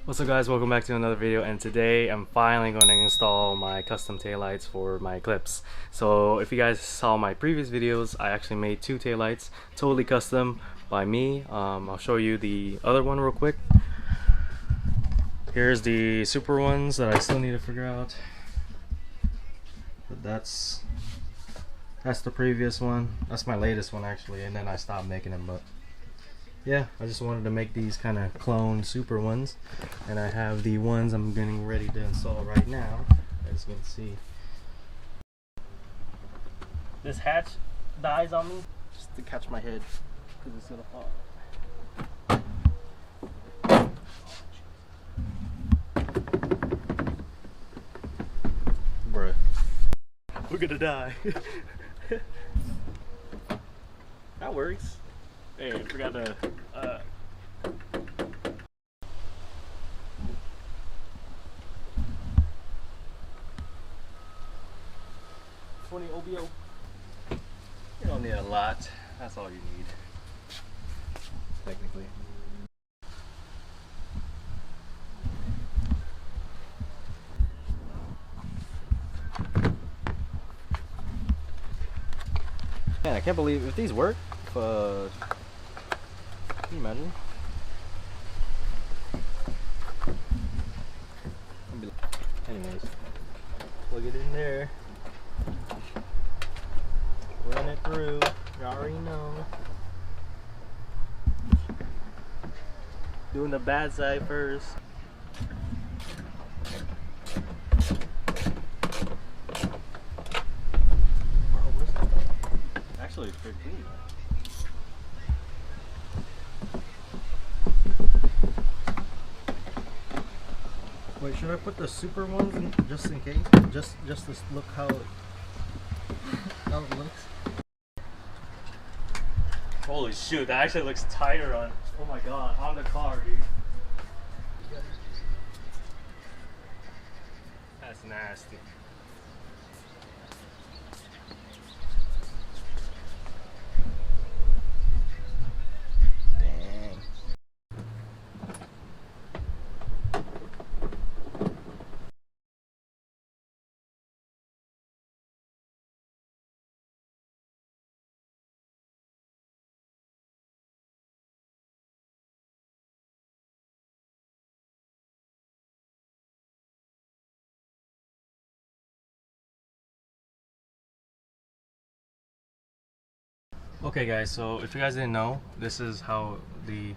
What's up guys, welcome back to another video, and today I'm finally going to install my custom taillights for my Eclipse. So if you guys saw my previous videos, I actually made two taillights totally custom by me. I'll show you the other one real quick. Here's the super ones that I still need to figure out, but that's the previous one. That's my latest one actually, and then I stopped making them. But yeah, I just wanted to make these kind of clone super ones, and I have the ones I'm getting ready to install right now, as you can see. This hatch dies on me just to catch my head because it's gonna fall. Bruh, we're gonna die. That works. Hey, I forgot to, 20 OBO. You don't need a lot. That's all you need, technically. Man, I can't believe if these work. Can you imagine? Anyways, plug it in there. Run it through. You already know. Doing the bad side first. Bro, where's that? Actually, it's pretty clean. Wait, should I put the super ones in just in case? Just to look how it looks. Holy shoot, that actually looks tighter on, oh my god, on the car, dude. That's nasty. Okay guys, so if you guys didn't know, this is how the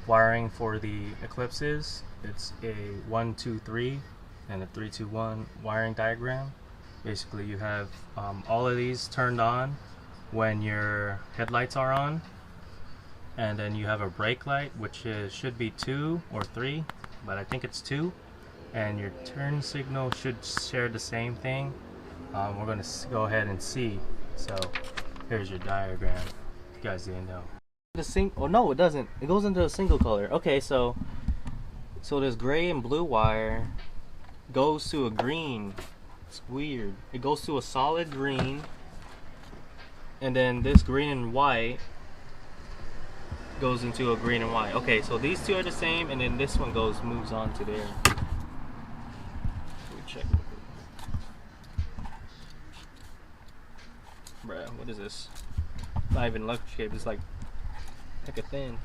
wiring for the Eclipse is. It's a 1, 2, 3 and a 3, 2, 1 wiring diagram. Basically you have all of these turned on when your headlights are on, and then you have a brake light, which should be 2 or 3, but I think it's 2, and your turn signal should share the same thing. We're going to go ahead and see. So here's your diagram, if you guys didn't know. Oh no, it doesn't. It goes into a single color. Okay, so this gray and blue wire goes to a green. It's weird. It goes to a solid green, and then this green and white goes into a green and white. Okay, so these two are the same, and then this one moves on to there. Let me check. Bruh, what is this? Not even electric shape, it's like hecka thin.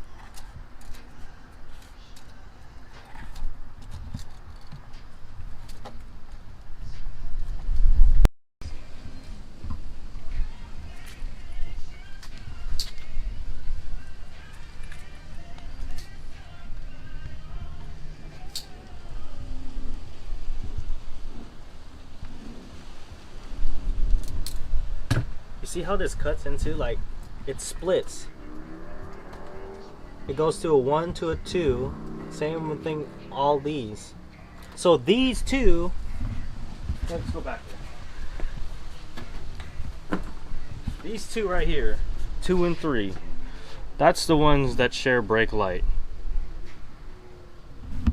You see how this cuts into, like, it splits. It goes to a 1 to a 2. Same thing, all these. So these two, let's go back there. These two right here, 2 and 3, that's the ones that share brake light.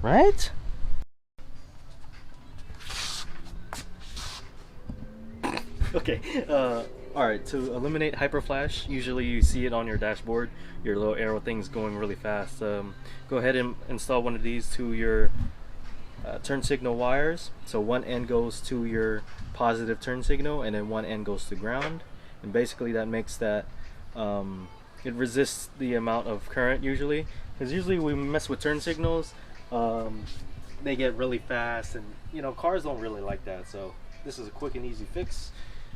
Right? Okay, Alright, to eliminate hyperflash, usually you see it on your dashboard, your little arrow thing's going really fast. Go ahead and install one of these to your turn signal wires. So one end goes to your positive turn signal and then one end goes to ground. And basically that makes that, it resists the amount of current usually. Because usually when we mess with turn signals, they get really fast and you know, cars don't really like that. So this is a quick and easy fix.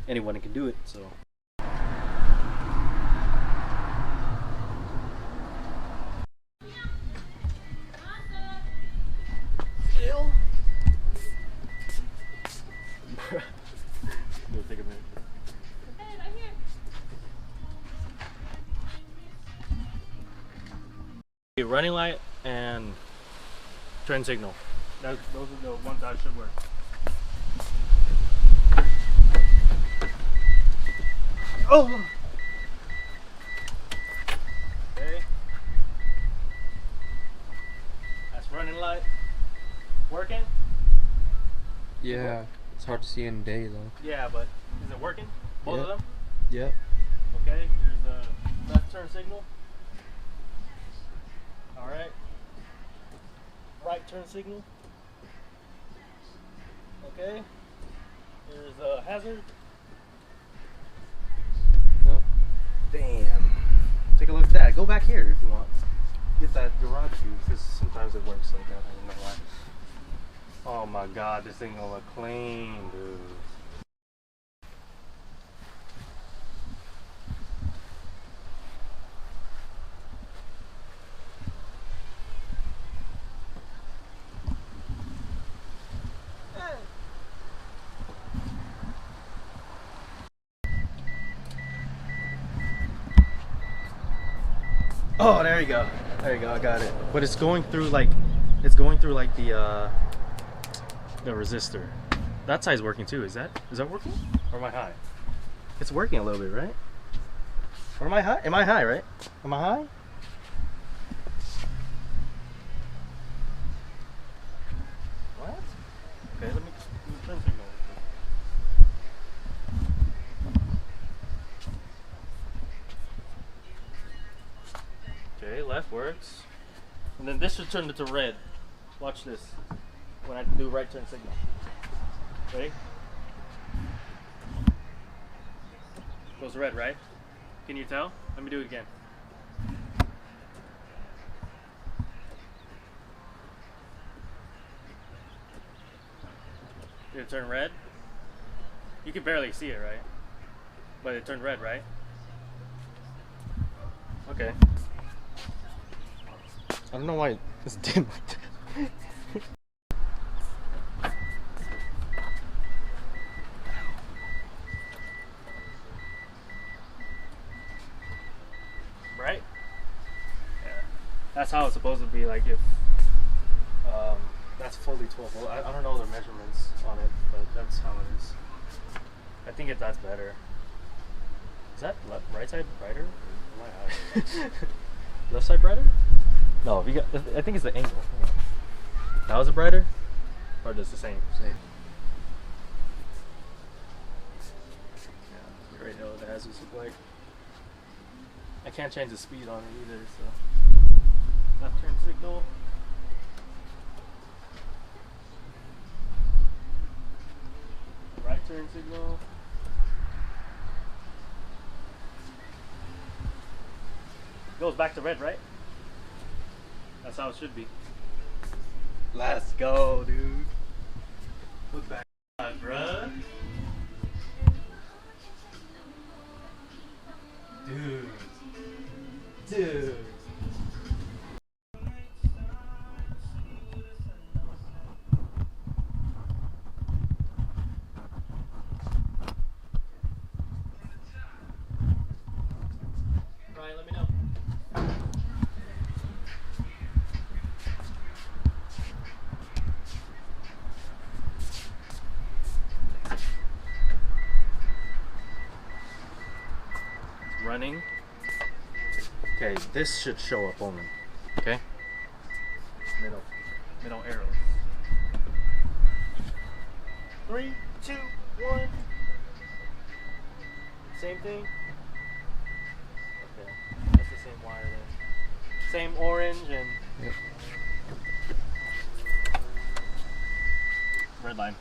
Anyone can do it, so. Still. It'll take a minute. Hey, right here. Running light and turn signal. Those are the ones that should work. Oh! Okay. That's running light. Working? Yeah, it's hard to see in the day though. Yeah, but is it working? Both of them? Yep. Okay, here's the left turn signal. Alright. Right turn signal. Okay. Here's the hazard. Damn. Take a look at that. Go back here if you want. Get that garage view because sometimes it works like that. I don't know why. Oh my god, this thing gonna look clean, dude. Oh, there you go. There you go. I got it. But it's going through like the resistor. That side's working too. Is that working? Or am I high? It's working a little bit, right? Or am I high? Am I high, right? Am I high? What? Okay, let me turn signal. Okay, left works. And then this should turn it to red. Watch this. When I do right turn signal. Ready? Goes red, right? Can you tell? Let me do it again. Did it turn red? You can barely see it, right? But it turned red, right? Okay. I don't know why it's dim like that. Right? Yeah. That's how it's supposed to be, like if that's fully 12 volt. I don't know the measurements on it, but that's how it is. I think that's better. Is that right side brighter? Or am I high? Left side brighter? No, if you got, I think it's the angle. Now is it brighter? Or just the same? Same. Yeah, you already know what the hazards look like. I can't change the speed on it either, so. Left turn signal. Right turn signal. Goes back to red, right? That's how it should be. Let's go, dude. Look back, bruh. Dude. Ryan, let me know. Running. Okay, this should show up only. Okay? Middle arrows. 3, 2, 1. same thing? Okay, that's the same wire then. Same orange and Yep. red line.